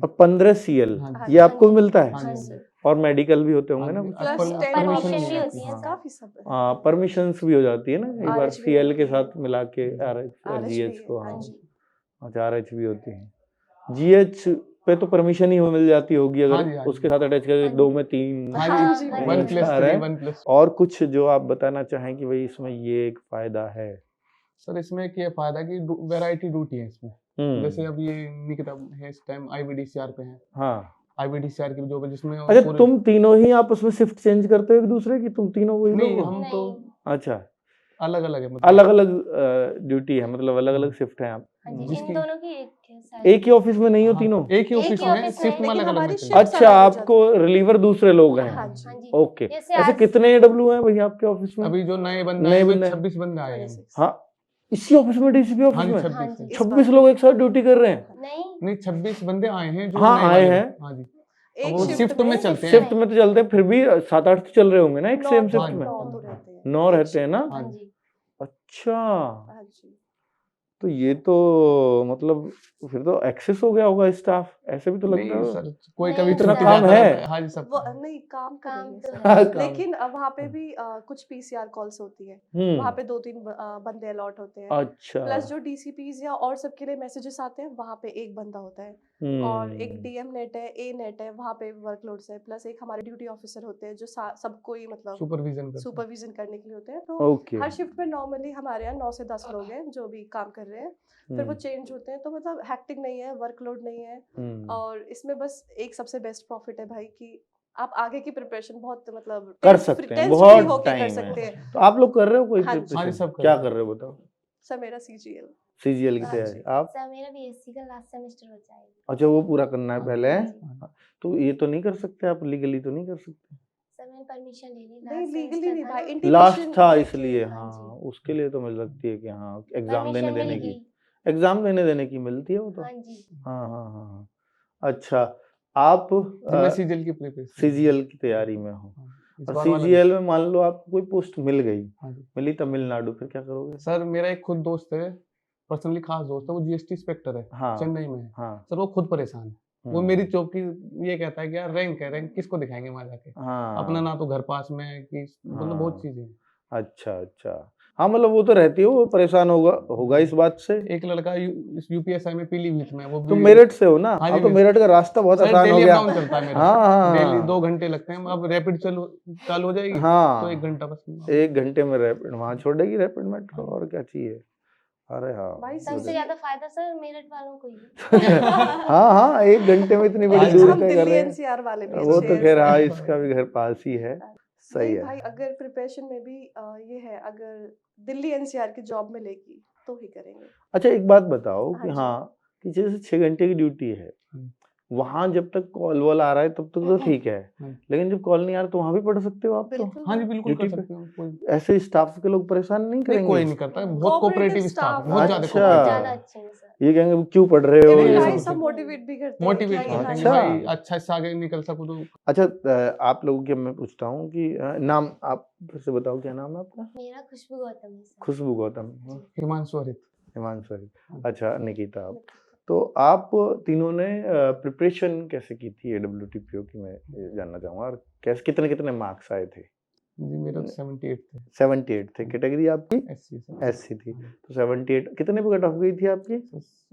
और 15 सीएल, हाँ ये आपको भी मिलता है? हाँ हाँ जी। जी। और मेडिकल भी होते होंगे ना? प्लस पर- 10 परमिशन परमिशन नहीं भी है। होती है हाँ। सर। काफी सब है। हाँ, परमिशंस भी हो जाती है ना एक बार, RHV सीएल के होती है। साथ मिला के, आरएच और RHV जीएच को। है, हाँ हाँ, जी। अच्छा, आरएच भी होती है। जीएच पे तो परमिशन ही मिल जाती होगी, हाँ अगर जी, हाँ जी। उसके साथ अटैच करके हाँ जी। 2 में 3 हाँ हाँ जी, जी, हाँ, 1+3 है। 1+। और कुछ जो आप बताना चाहें कि भाई इसमें ये एक फायदा है? सर इसमें एक ये फायदा कि वैरायटी ड्यूटी है इसमें। जैसे हम्म, अब ये निकिता है इस टाइम आईवीडीसीआर पे है। हाँ। आईवीडीसीआर की जॉब है जिसमें अच्छा, पूरे तुम तीनों ही आपस में शिफ्ट चेंज करते हो एक दूसरे की? तुम तीनों वही लोग नहीं, हो? हम तो नहीं। अच्छा, अलग अलग है मतलब। अलग अलग ड्यूटी है, मतलब अलग अलग शिफ्ट है आप? हाँ जी, इन जिसकी- दोनों की एक है शायद। एक ही ऑफिस में नहीं हो हाँ, तीनों? एक ही एक ही ऑफिस में ऑफिस में शिफ्ट में लेकिन अलग अलग हमारी में shift चलते हैं। अलग अच्छा, हो आपको रिलीवर दूसरे लोग हैं? हाँ जी। जी। ओके। जैसे ऐसे आज कितने एडब्ल्यू हैं भैया आपके ऑफिस में? अभी जो नए बंदे नए आए हैं बंदे? 26 बंदे आए हैं। 26। हाँ, इसी ऑफिस में, डीसीपी हाँ ऑफिस जी, में 26 हाँ है। जी। इस 26 बार। लोग एक साथ ड्यूटी कर रहे हैं? नहीं, नहीं 26 बंदे आए हैं जो हाँ, नए आए वाले हैं। हाँ जी। एक वो शिफ्ट में चलते हैं। शिफ्ट में तो चलते हैं, फिर भी 7-8 तो चल रहे होंगे ना एक नौ सेम तो शिफ्ट में? नौ तो रहते हैं। 9 एक रहते हैं ना? shift। हाँ हाँ जी। जी। अच्छा, हाँ जी। तो ये तो मतलब फिर तो एक्सेस हो गया होगा स्टाफ, ऐसे भी तो लगता नहीं है। सर, कोई नहीं, कभी इतना छुट्टी काम जाता है? रहता हाँ जी सब वो नहीं, काम तो काम नहीं है तो सर। हाँ, है। काम। लेकिन वहाँ पे भी कुछ पीसीआर कॉल्स होती है। वहाँ पे 2-3 बंदे अलॉट होते हैं। अच्छा। प्लस जो डीसीपीज या और सबके लिए मैसेजेस आते हैं, वहाँ पे एक बंदा होता है। और एक डीएम नेट है, ए नेट है, वहाँ पे वर्कलोड्स है। प्लस एक हमारे ड्यूटी ऑफिसर होते हैं जो सबको ही मतलब सुपरविजन करते हैं। सुपरविजन करने के लिए होते हैं। तो ओके। हर शिफ्ट में नॉर्मली हमारे यहाँ 9 से 10 लोग हैं जो भी काम कर रहे हैं। फिर वो चेंज होते हैं, तो मतलब हैक्टिक नहीं है, वर्कलोड नहीं है। और इसमें बस एक सबसे बेस्ट प्रॉफिट है भाई कि आप आगे की प्रिपरेशन बहुत मतलब कर सकते हैं, टेंस फ्री बहुत होके कर टाइम सकते है। हैं। तो आप लोग कर रहे हो कोई हाँ जी। प्रिपरेशन? हाँ जी, सब कर क्या रहे हैं। कर रहे हो बताओ? सर मेरा सीजीएल। सीजीएल की हाँ तैयारी जी। आप? सर मेरा बीएससी का लास्ट सेमेस्टर बचा है। अच्छा, वो पूरा करना है पहले? हाँ तो ये तो नहीं कर सकते आप, लीगली तो नहीं कर सकते? सर मैंने परमिशन ले ली, नहीं लास्ट लीगली सेमेस्टर नहीं था भाई, ना। इंटीमेशन लास्ट था लेके। इसलिए, हाँ हाँ, जी। उसके लिए तो मिल सकती है कि हाँ एग्जाम देने परमिशन मिल देने की, गई। एग्जाम देने देने की मिलती है वो तो। हाँ जी। हाँ, हाँ, हाँ, हाँ। अच्छा, आप जी, मैं सीजीएल की प्रिपरेशन सीजीएल की तैयारी में हो? इस और बार वाला सीजीएल में मान लो आपको कोई पोस्ट मिल गई, हाँ जी। मिली तमिलनाडु, फिर क्या करोगे? सर मेरा एक खुद दोस्त है, पर्सनली खास दोस्त है, वो जीएसटी इंस्पेक्टर है, हाँ चेन्नई में है। हाँ सर वो खुद परेशान है, वो मेरी चौकी ये कहता है कि यार रैंक है, रैंक किसको दिखाएंगे वहां जाके, अपना हाँ ना तो घर पास में है कि मतलब बहुत हाँ। चीजें हैं। अच्छा अच्छा, हाँ मतलब वो तो रहती है, वो परेशान होगा इस बात से। एक लड़का यूपीएसआई में पीलीभीत में, वो तुम भी मेरठ से हो ना? हाँ अब जी, तो मेरठ का रास्ता बहुत सर आसान हो डेली गया। अप डाउन चलता है मेरा, हाँ डेली हाँ 2 घंटे लगते हैं। अब रैपिड चालू हो जाएगी तो 1 हाँ, घंटा बस। 1 घंटे में रैपिड वहां छोड़ेगी, रैपिड मेट्रो, और क्या चाहिए। अरे हाँ भाई सबसे ज्यादा फायदा सर मेरठ वालों को ही है। हाँ हाँ, 1 घंटे में इतनी बड़ी हाँ, दूरी हम तय कर दिल्ली रहे हैं। एनसीआर वाले भी वो अच्छे तो हैं खैर सर। हाँ, इसका भी घर पास ही है। सही नहीं है। भाई, अगर प्रिपरेशन में भी ये है, अगर दिल्ली एनसीआर की जॉब मिलेगी तो ही करेंगे। अच्छा एक बात बताओ कि हाँ जी। हाँ, कि जैसे 6 घंटे की ड्यूटी है, वहां जब तक कॉल वॉल आ रहा है तब तक तो ठीक है, लेकिन जब कॉल नहीं आ रहा तो वहां भी पढ़ सकते हो आप तो? बिल्कुल हाँ जी बिल्कुल कर ड्यूटी पे सकते हो, कोई ऐसे स्टाफ के लोग परेशान नहीं नहीं, करेंगे? कोई नहीं करता, बहुत कोऑपरेटिव स्टाफ है, बहुत ज्यादा अच्छा। बहुत cooperative ज्यादा है। अच्छे हैं सर। ये कहेंगे क्यों पढ़ रहे हो? नहीं, इवन ये भाई सब सब कुछ। मोटिवेट भी करते हैं मोटिवेट कि करते हैं हाँ कि जी, अच्छा। भाई अच्छा इससे आगे निकल सको तो। अच्छा आप लोगों के मैं पूछता हूँ कि नाम आप फिर से बताओ, क्या नाम है आपका? मेरा खुशबू गौतम है सर। खुशबू गौतम, हिमांशु हरित। हिमांशु हरी। अच्छा निकिता आप, तो आप तीनों ने प्रिपरेशन कैसे की थी AWTPO की, मैं ये जानना चाहूँगा, और कैसे कितने कितने मार्क्स आए थे? जी मेरा 78 थे। 78 थे। कैटेगरी आपकी एससी SC थी, तो 78 कितने पे कट ऑफ गई थी आपकी?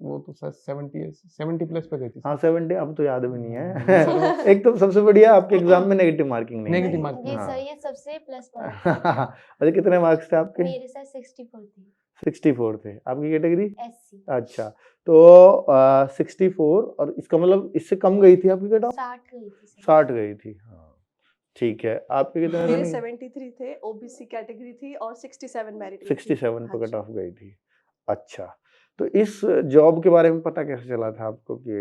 वो तो सर 70 प्लस पे गई थी। हाँ 70, अब तो याद भी नहीं है। एक तो सबसे बढ़िया आपके एग्जाम में नेगेटिव मार्किंग नहीं नेगेटिव आई। मार्किंग। जी हाँ। सर ये सबसे प्लस पॉइंट। अच्छा कितने मार्क्स थे आपके? मेरे सर 64 थे। 64 थे। आपकी कैटेगरी? एससी। अच्छा, तो 64, और इसका मतलब इससे कम गई थी आपकी कट ऑफ? 60 गई थी सर। 60 गई थी। हाँ ठीक है, आपके कितने मेरे रनिंग? 73 थे, ओबीसी कैटेगरी थी, और 67 मेरिट में थी। 67 हाँ पे कट जी। ऑफ गई थी। अच्छा, तो इस जॉब के बारे में पता कैसे चला था आपको कि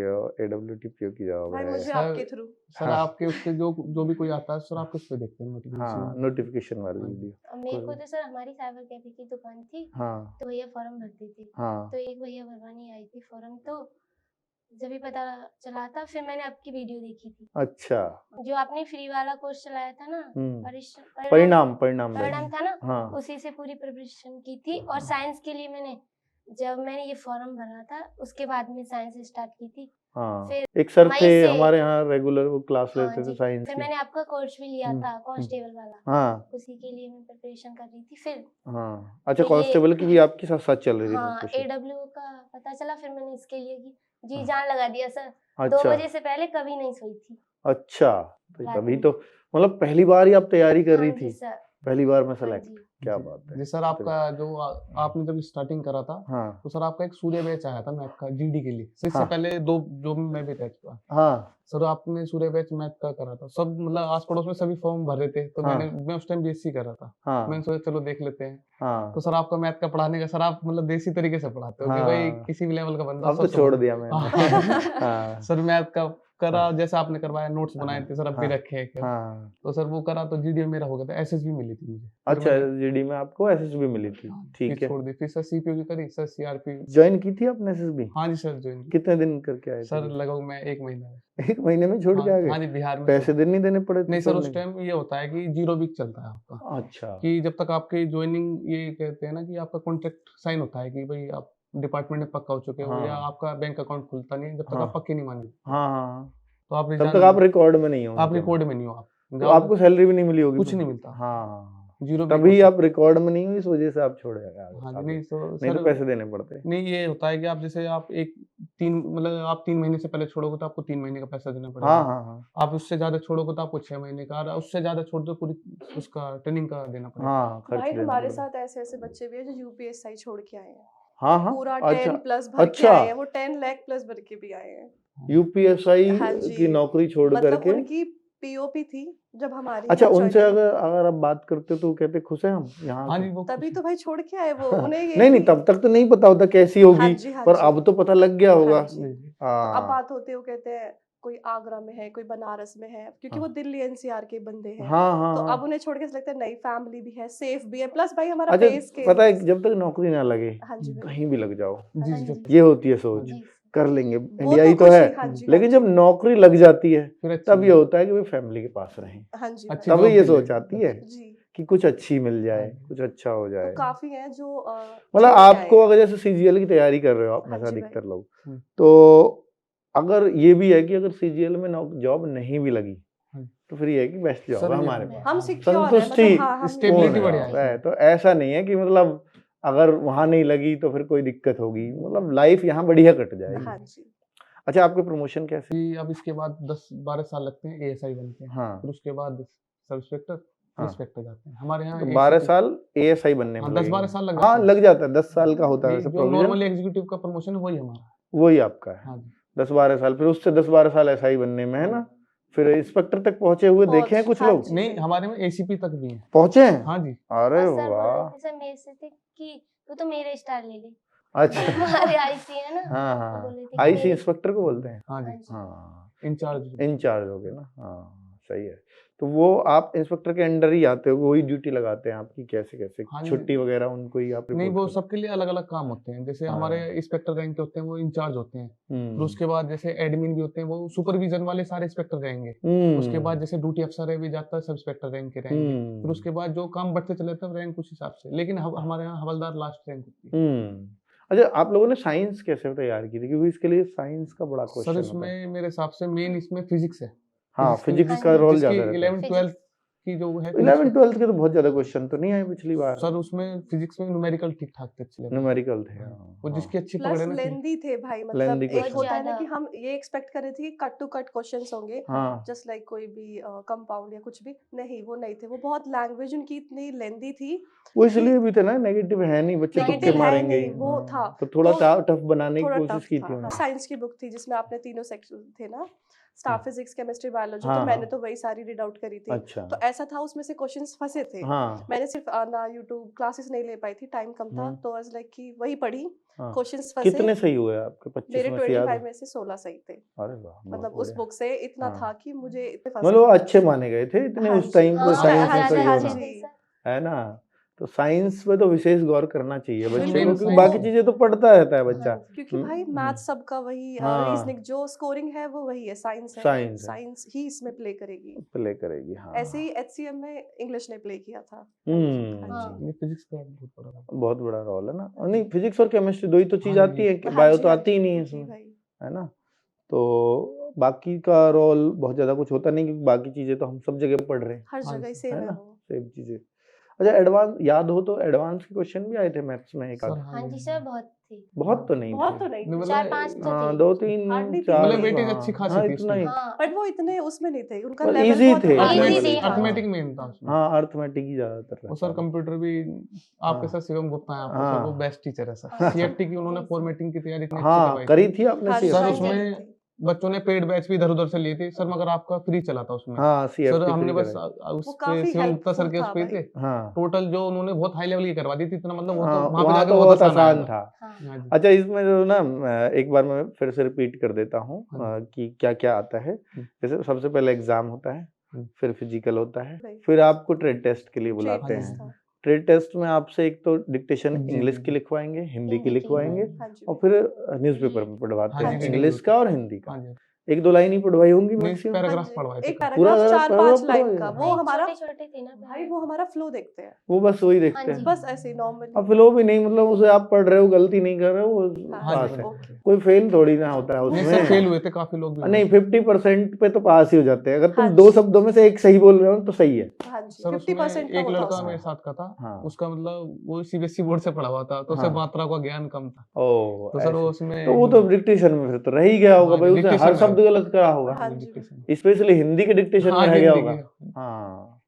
AWTPO की जॉब भाई है? मुझे सर- आपके थ्रू। सर हाँ। आपके उससे जो भी कोई आता है सर, आप किस पे देखते हैं हाँ, नोटिफिकेशन? नोटिफिकेशन वाली हाँ। वीडियो। अब मेरे को तो सर हमारी साइबर कैफे की दुकान थी, हाँ तो भैया फॉर्म भरते थे। हाँ तो एक भैया भरवानी आई थी फॉर्म, तो जब भी पता चला था फिर मैंने आपकी वीडियो देखी थी, अच्छा। जो आपने फ्री वाला कोर्स चलाया था ना, परिणाम परिणाम परिणाम था ना, हाँ उसी से पूरी प्रिपरेशन की थी। और साइंस के लिए मैंने ये फॉर्म भरा था, उसके बाद में साइंस स्टार्ट की थी। हाँ, फिर एक सर मई थे से- हमारे यहाँ रेगुलर, वो क्लास हाँ लेते थे जी, साइंस फिर की। मैंने आपका कोर्स भी लिया था कांस्टेबल वाला, हाँ उसी के लिए मैं प्रिपरेशन कर रही थी। फिर हाँ, अच्छा तो ये- कांस्टेबल की भी आपके साथ साथ चल रही थी हाँ प्रिपरेशन? AW का पता चला, फिर मैंने इसके लिए की जी जान लगा दिया सर। 2 अच्छा बजे से पहले कभी नहीं सोई थी। अच्छा, तो रात तभी में। तो मतलब पहली बार ही आप तैयारी कर रही हाँ जी थी, सर। पहली बार में हाँ सेलेक्ट। जी। क्या बात है। जी सर आपका जो आपने जब स्टार्टिंग करा था, हाँ तो सर आपका एक सूर्य बैच आया था मैथ का जीडी के लिए। सर इससे हाँ। पहले 2 जो मैं भी रह चुका। हाँ सर आपने सूर्य बैच मैथ का करा था, सब मतलब आस पड़ोस में सभी फॉर्म भर रहे थे, तो हाँ। मैं उस टाइम बीएससी कर रहा था। हाँ मैंने सोचा चलो देख लेते हैं। हाँ, तो सर आपका मैथ का पढ़ाने का, सर आप मतलब देसी तरीके से पढ़ाते हो कि भाई हाँ। किसी भी लेवल का बंदा अब तो सब छोड़ समझ- दिया मैंने। हाँ। हाँ सर मैथ का करा, हाँ। जैसे आपने करवाया, नोट्स बनाए थे सर, अब भी हाँ। रखे हैं। हाँ, तो सर वो करा तो जीडी मेरा हो गया था, एसएसबी मिली थी मुझे। फिर अच्छा मैंने- जीडी में आपको SSB मिली थी, ठीक फिर है। छोड़ दी, फिर सर सीपीयू की करी, सर सीआरपी। ज्वाइन की थी आपने SSB? हाँ जी सर ज्वाइन की। कितने दिन करके आए सर थे? लगभग मैं 1 महीना में। 1 महीने में छोड़ के आ हाँ गए? जी बिहार में। पैसे नहीं देने पड़े थे नहीं सर, छोड़ने उस के? टाइम ये होता है कि 0 वीक चलता है आपका, अच्छा कि जब तक आपकी ज्वाइनिंग, ये कहते हैं ना कि आपका कॉन्ट्रैक्ट साइन होता है कि भाई आप डिपार्टमेंट में पक्का हो चुके हो, हाँ। या आपका बैंक अकाउंट खुलता नहीं है जब तक हाँ। आप पक्के नहीं माने। हाँ हाँ, तो आप तब तक आप रिकॉर्ड में नहीं आप होंगे। रिकॉर्ड में नहीं हो, आप तो जाओ, आपको सैलरी भी नहीं मिली होगी? कुछ नहीं मिलता। हाँ, 0 तभी आप रिकॉर्ड में नहीं हो, इस वजह से आप छोड़े आगे। हाँ जी। आगे। नहीं तो नहीं तो सर पैसे देने पड़ते। नहीं, ये होता है कि आप जैसे आप 3 महीने से पहले छोड़ोगे तो आपको 3 महीने का पैसा देना पड़ेगा। हाँ हाँ हाँ आप उससे ज्यादा छोड़ोगे तो आपको 6 महीने का, और उससे ज्यादा छोड़ दो पूरी उसका ट्रेनिंग का देना पड़ेगा। हाँ, खर्च भाई देना हमारे पड़ेगा। साथ ऐसे ऐसे बच्चे भी हैं जो यूपीएससी छोड़ के आए हैं, हाँ हाँ, पूरा अच्छा 10 प्लस भर के अच्छा। आए हैं, वो 10 लाख प्लस भर के भी आए हैं। यूपीएसआई हाँ जी। की नौकरी छोड़ मतलब करके। उनकी पीओपी थी जब हमारी अच्छा, यहाँ उनसे joining- अगर आप बात करते हो तो वो कहते खुश है हम यहाँ हाँ के? जी वो तभी तो भाई छोड़ के आए वो, उन्हें ये नहीं नहीं, कि- तब तक तो नहीं पता होता कैसी हाँ होगी, जी, हाँ पर जी। अब तो पता लग गया होगा। हाँ जी। तो अब हाँ बात होती है, वो कहते हैं कोई आगरा में है, कोई बनारस में है, क्योंकि वो दिल्ली एनसीआर के बंदे हैं। हाँ हाँ तो हाँ। अब उन्हें छोड़ के ऐसा लगता है नई फैमिली भी है, सेफ भी है, प्लस भाई हमारा पे अच्छा स्केल। पता है, जब तक नौकरी ना लगे हाँ जी बिल्कुल। कहीं भी लग जाओ, जी हाँ जी जी। ये होती है सोच। जी कर लेंगे, वो इंडिया ही तो खुशी, है। हाँ जी, लेकिन हाँ जब नौकरी लग जाती है फिर अच्छी तब ये है। होता है कि भाई फैमिली के पास रहें, जी, हाँ जी अच्छी भाई, तभी जॉब ये मिले। सोच आती है जी। कि कुछ अच्छी मिल जाए, हाँ जी। कुछ अच्छा हो तो जाए। काफी हैं जो मतलब छोड़ के आए आपको हैं। अगर जैसे सीजीएल की तैयारी कर रहे हो आप में हाँ से जी भाई। अधिकतर लोग, हम्म। तो अगर ये भी है कि अगर सीजीएल में जॉब नहीं भी लगी हम्म। तो फिर ये है कि बेस्ट जॉब सर है ये हमारे पास, हम सिक्योर है, संतुष्टि मतलब हाँ हम Stability पूर्ण बढ़िया जॉब है है। इसमें। तो ऐसा नहीं है कि मतलब अगर वहां नहीं लगी तो फिर कोई दिक्कत होगी, मतलब लाइफ यहाँ बढ़िया कट जाएगी। हाँ जी। अच्छा, आपके प्रमोशन कैसे? कि अब इसके बाद 10-12 साल लगते हैं एएसआई बनते हैं, हाँ फिर उसके बाद सब इंस्पेक्टर, हाँ, इंस्पेक्टर जाते हैं हमारे यहाँ। तो 12 ACP साल एएसआई बनने में हाँ 10-12 लगेंगे। साल लग हाँ जाते हैं। लग जाता है, 10 साल का होता है ये वैसे जो प्रोविजन, नॉर्मली एग्जीक्यूटिव का प्रमोशन है वही हमारा। वही आपका है। हाँ जी। 10-12 साल, फिर उससे 10-12 साल एसआई बनने में, है ना? फिर इंस्पेक्टर तक पहुंचे हुए देखे हैं कुछ हाँ लोग? जी। नहीं हमारे में एसीपी तक भी है। पहुंचे हैं? हाँ जी। अरे और सर बोल रहे वाह, थे सर मेरे से थे कि तू तो मेरे स्टार ले ले। अच्छा। हमारे आईसी है ना, हाँ तो हाँ, बोल रहे थे कि आईसी मेरे इंस्पेक्टर को बोलते हैं। हाँ हाँ जी। जी। हाँ, इंचार्ज। इंचार्ज हो गए ना, हाँ सही है। तो वो आप इंस्पेक्टर के अंडर ही आते हो, वही ड्यूटी लगाते हैं आपकी, कैसे कैसे हाँ जी। छुट्टी वगैरह उनको ही आप नहीं रिपोर्ट वो करते सबके लिए अलग अलग काम होते हैं, जैसे हाँ। हमारे इंस्पेक्टर रैंक के होते हैं वो इंचार्ज होते हैं। हैं? फिर उसके बाद जैसे एडमिन भी होते हैं वो सुपरविजन वाले सारे इंस्पेक्टर रहेंगे। उसके बाद जैसे ड्यूटी अफसर है भी जाता है सब इंस्पेक्टर रैंक के रहेंगे। फिर उसके बाद जो काम बढ़ते चले जाते हैं रैंक उस हिसाब से, लेकिन हमारे यहाँ हवलदार लास्ट रैंक होती है। अच्छा, आप लोगों ने साइंस कैसे तैयार की थी? क्योंकि इसके लिए साइंस का बड़ा सर क्वेश्चन होता है। इसमें मेरे हिसाब से मेन इसमें फिजिक्स है। हाँ, फिजिक्स फिजिक्स हाँ का जी। रोल जिसकी ज्यादा रहता है। 11th-12th की जो है 11th-12th के तो बहुत ज्यादा क्वेश्चन तो नहीं आए पिछली बार, सर उसमें फिजिक्स में न्यूमेरिकल ठीक ठाक थे अच्छे लेवल। न्यूमेरिकल थे। वो जिसकी अच्छी पकड़ प्लस है ना कि लेंदी थे भाई, मतलब लेंदी एक क्वेश्चन, होता है ना ज्यादा। कि हम ये एक्सपेक्ट कर रहे थे कि कट टू कट क्वेश्चंस होंगे, हाँ जस्ट लाइक कोई भी कंपाउंड या कुछ भी, नहीं वो नहीं थे। वो बहुत लैंग्वेज उनकी इतनी लेंदी थी वो कि इसलिए भी थे ना, नेगेटिव है नहीं, बच्चे तुक्के नेगेटिव है मारेंगे ही। नहीं, वो हाँ, था तो थोड़ा तो टफ बनाने की थोड़ा कोशिश टफ की था। थी हाँ, उन्होंने। साइंस की बुक थी जिसमें आपने तीनों सेक्शन थे ना, स्टाफ फिजिक्स, केमिस्ट्री, बायोलॉजी, तो हाँ मैंने हाँ, तो वही सारी रीड आउट करी थी। अच्छा, तो ऐसा था उसमें से क्वेश्चंस फंसे थे। हाँ मैंने सिर्फ ना यूट्यूब क्लासेस नहीं ले पाई थी, टाइम कम था, तो आज लाइक कि वही पढ़ी, हाँ। क्वेश्चंस फंसे। कितने सही हुए आपके? 25 मेरे में से याद 25 है? में से 16 सही थे। अरे वाह, बहुत मतलब उस बढ़िया। बुक से इतना हाँ, था कि मुझे इतने फंसे मतलब नहीं। अच्छे माने गए थे इतने हाँ उस जी, टाइम पे उस हाँ साइंस में हाँ ज्यादा सही जी, हाँ होना, अच्छे थे जी, सर। है ना? तो साइंस में तो विशेष गौर करना चाहिए बच्चों को, बिल्कुल क्योंकि science बाकी वो चीजें तो पढ़ता रहता है हाँ बच्चा। जी, क्योंकि भाई मैथ सबका वही, हाँ, रीजनिंग जो स्कोरिंग है वो वही है, साइंस है, साइंस है, साइंस ही इसमें प्ले करेगी। प्ले करेगी। हाँ ऐसे ही एचसीएम में इंग्लिश ने प्ले किया था। हाँ हम्म, जी, ये फिजिक्स का बहुत बड़ा रोल है। बहुत बड़ा रोल है ना। और नहीं, फिजिक्स और केमिस्ट्री दो ही तो चीज हाँ आती जी। है, कि हाँ बायो जी, तो हाँ आती ही जी, नहीं है जी इसमें, भाई। है ना? तो बाकी का रोल बहुत ज्यादा कुछ होता नहीं, क्योंकि बाकी चीजें तो हम सब जगह पढ़ रहे हैं, हर हाँ जगह ही जी, सेम है है ना? वो। सेम चीजें। अच्छा, एडवांस याद हो तो एडवांस के क्वेश्चन भी आए थे मैथ्स में एक सर आध? हाँ हाँ जी सर बहुत थी। बहुत तो नहीं बहुत थे। तो नहीं नहीं, थे, मतलब 4-5 तो हाँ, थे। 2-3 Hardly 4, मतलब वेटेज अच्छी खासी हाँ थी इतना ही। उसकी। हाँ बट वो इतने उसमें नहीं थे, उनका पर लेवल easy बहुत थे, हाई easy लेवल थे, था। अर्थमेटिक मेन था उसमें। हाँ, अर्थमेटिक ही ज्यादातर और रहता सर है। कंप्यूटर भी आपके हाँ साथ शिवम गुप्ता है, आपको हाँ। सर वो बेस्ट टीचर है सर। हाँ। सीएफटी की उन्होंने जी, फॉर्मेटिंग की तैयारी इतनी अच्छी हाँ, करवाई करी थी। थी आपने हाँ जी, सर हाँ CFT? जी, उसमें थी। बच्चों ने पेड बैच भी इधर उधर से लिए थे सर, मगर आपका फ्री चला था उसमें। हाँ, सर CFT हमने फ्री बस कराई। उस वो पे काफी शिवम गुप्ता सर हेल्पफुल के उस था पे भाई। थे। हाँ टोटल जो उन्होंने बहुत हाई लेवल की करवा दी थी, इतना मतलब वो हाँ, तो वहां पे वहाँ जाके तो बहुत बहुत आसान आया आसान था। था। हाँ। हाँ जी। अच्छा, इसमें जो ना एक बार मैं फिर से रिपीट कर देता हूँ हाँ कि क्या क्या आता है। हम्म। जैसे सबसे पहले एग्जाम होता है, हम्म। फिर फिजिकल होता है, भाई फिर आपको ट्रेड टेस्ट के लिए ट्रेड बुलाते टेस्ट हैं। था। ट्रेड टेस्ट में आपसे एक तो डिक्टेशन जी, इंग्लिश जी, की जी। लिखवाएंगे, हिंदी की हिंदी की। लिखवाएंगे, हाँ जी और भाई। फिर न्यूज़पेपर में पढ़वाते हाँ हाँ हैं, जी, जी। इंग्लिश का और हिंदी का। हाँ जी। 1-2 लाइन ही पढ़वाई होंगी नहीं मैक्सिमम। हाँ पैराग्राफ जी, पढ़वाए थे एक सर। पूरा पैराग्राफ पैराग्राफ 4-5 लाइन पढ़वाया? का, वो नहीं हमारा छोटे-छोटे थे ना भाई, वो हमारा फ्लो देखते हैं, वो बस वही हाँ देखते जी। हैं। बस ऐसे ही नॉर्मली। अब फ्लो भी नहीं, मतलब उसे आप पढ़ रहे हो, गलती नहीं कर रहे हो, वो हाँ हाँ पास जी, है। ओके। कोई फेल थोड़ी ना होता है नहीं सर फेल उसमें। हुए थे काफी लोग भी हुए नहीं, थे। 50% पे तो पास ही हो जाते हैं। अगर तुम हाँ 2 जी। शब्दों में से एक सही बोल रहे हो तो सही है। हाँ जी, सर उसमें 50% का एक वो था लड़का उसमें। मेरे साथ का था, हाँ उसका मतलब वो सीबीएसई बोर्ड से पढ़ा हुआ था, तो उसे हाँ, मात्रा का ज्ञान कम था, ओ तो सर वो ऐसे। उसमें तो वो तो डिक्टेशन में फिर तो रह ही गया होगा हाँ भाई, जी, उसने डिक्टेशन हर में शब्द गलत करा होगा, हाँ जी डिक्टेशन स्पेशली हिंदी के डिक्टेशन में रह गया होगा। हिंदी हाँ,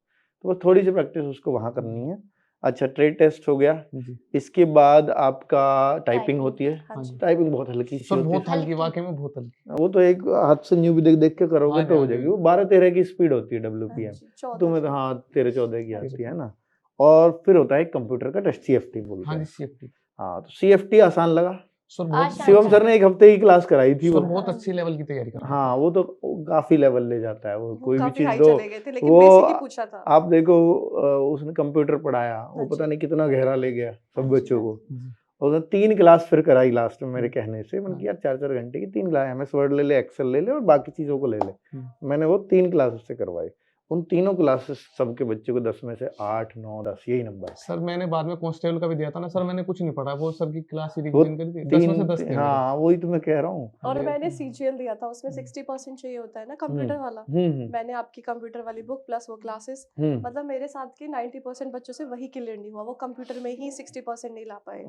तो बस थोड़ी सी प्रैक्टिस उसको वहां करनी है। अच्छा, ट्रेड टेस्ट हो गया, की जी। इसके बाद आपका टाइपिंग टाइपिंग। होती है। हाँ हाँ जी। जी। टाइपिंग बहुत हल्की सी सर होती बहुत है, हल्की, हल्की। वाकई में बहुत हल्की। वो तो एक हाथ से न्यू भी देख देख के करोगे हाँ जी, तो हो हाँ जी। जाएगी। वो 12-13 की स्पीड होती है हाँ WPM, जी, 14 तुम्हें तो की। हाँ 13-14 की आती 13 है ना। और फिर होता है कंप्यूटर का टेस्ट, CFT बोलते हाँ जी हैं। सीएफटी। हाँ, तो CFT आसान लगा। सर बहुत आसान शिवम था। सर ने 1 हफ्ते की क्लास कराई थी सर वो। बहुत हाँ अच्छी जी। लेवल की तैयारी कर रहा हाँ, वो तो काफी लेवल ले जाता है, वो वो कोई भी काफी चीज हाई दो। चले गए थे, लेकिन वो बेसिक ही पूछा था। आप देखो, उसने कंप्यूटर पढ़ाया, वो हाँ पता जी। नहीं कितना गहरा ले गया सब हाँ जी, बच्चों हाँ को। जी। और 3 क्लास फिर कराई लास्ट में मेरे कहने से। मैंने कहा यार 4-4 घंटे की 3 क्लास, MS वर्ड ले ले, एक्सेल ले ले और बाकी चीज़ों को ले ले। मैंने वो 3 क्लास उससे करवाई। उन तीनों क्लासेस सबके बच्चे को 10 में से 8, 9, 10 यही नंबर। सर मैंने बाद में कांस्टेबल का भी दिया था ना सर, मैंने कुछ नहीं पढ़ा, वो सर की क्लास ही वो रिवीजन कर दी, 10 में से 10 थे मेरे। हाँ वही तो मैं कह रहा हूँ। और मैंने CGL दिया था, उसमें 60% चाहिए होता है ना कंप्यूटर वाला। मैंने आपकी कंप्यूटर वाली बुक प्लस वो क्लासेस, मतलब मेरे साथ के 90% बच्चों से वही क्लियर नहीं हुआ, वो कंप्यूटर में ही 60% नहीं ला पाए।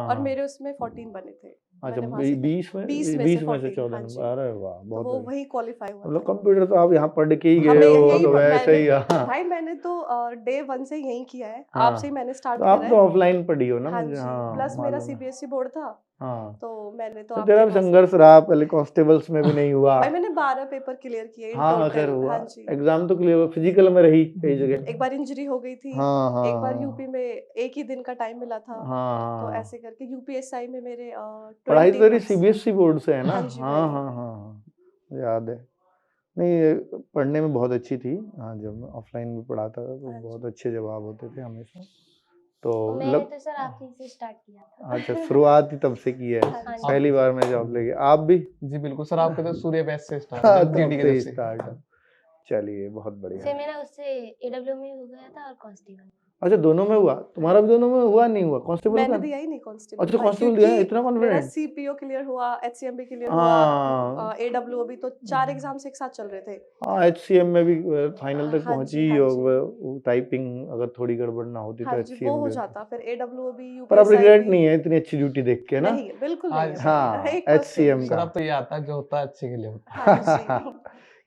और मेरे उसमें 14 बने थे। अच्छा, मैंने वहाँ से 20 में 20 से में से 14 14, नंबर। अरे वाह, तो बहुत वो बढ़िया। वही क्वालिफाई हुआ मतलब था। कंप्यूटर तो आप यहाँ पढ़ के ही हमें गए हो, यही तो वैसे ही। भाई मैंने तो डे 1 से यही किया है, हाँ, आपसे ही मैंने स्टार्ट तो करा आप है। तो ऑफलाइन पढ़ी हो ना हाँ मुझे। जी, हाँ प्लस मेरा मालूम है। CBSE बोर्ड था, हाँ, तो मैंने तो तो आपके तेरा भी पास संघर्ष रहा, पहले कांस्टेबल्स में भी नहीं हुआ। भाई मैंने 12 पेपर क्लियर किए इन हाँ खैर टोटल। हुआ, हाँ जी, एग्जाम तो क्लियर हुआ, फिजिकल में रही कई जगह। एक बार इंजरी हो गई थी, हाँ हाँ एक बार हाँ यूपी में एक ही दिन का टाइम मिला था, हाँ तो हाँ। ऐसे करके UPSI में मेरे पढ़ाई तो 20 तेरी मार्क्स। CBSE बोर्ड से है ना। हाँ जी हाँ भाई। हाँ हाँ हाँ, याद है। नहीं ये पढ़ने में बहुत अच्छी थी। हाँ, जब मैं ऑफलाइन भी पढ़ाता था तो बहुत अच्छे जवाब होते थे हमेशा। तो मैंने तो सर आप ही से स्टार्ट किया था। अच्छा, शुरुआत ही तब से की है। हाँ जी। पहली बार मैं जॉब लेके, आप भी? जी बिल्कुल सर, आपके तो सूर्य बैच से स्टार्ट हाँ, है, तब GD के से जब से। स्टार्ट। चलिए बहुत बढ़िया। फिर मेरा उससे AW में हो गया था और कांस्टेबल। अच्छा, दोनों में हुआ तुम्हारा भी? दोनों में हुआ नहीं हुआ कांस्टेबल मैंने का? दिया ही नहीं कांस्टेबल। अच्छा, भाई, कांस्टेबल दिया है, क्योंकि इतना मेरा कॉन्फिडेंट? CPO क्लियर हुआ, HCM भी क्लियर हाँ हुआ, AW भी, तो 4 एग्जाम्स एक साथ चल रहे थे। हाँ, HCM में भी फाइनल तक हाँ पहुंची जी, ही हाँ हो। टाइपिंग अगर थोड़ी गड़बड़ ना होती तो हाँ जी, वो HCM हो भी होता। जाता, फिर AW भी, पर अब UPSI रिग्रेट भी। नहीं है इतनी अच्छी ड्यूटी देख के ना? नहीं, बिल्कुल नहीं है आज- भाई, हाँ, 1% HCM भी। सर का। अब तो ये आता है जो होता है अच्छे के लिए होता हाँ जी।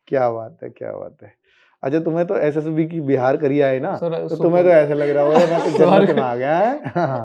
क्या बात है, क्या बात है। अच्छा, तुम्हें तो SSB की बिहार करी है ना, है। सर तो तुम्हें तो ऐसा लग रहा होगा मैं तो सर- जन्नत में आ गया है।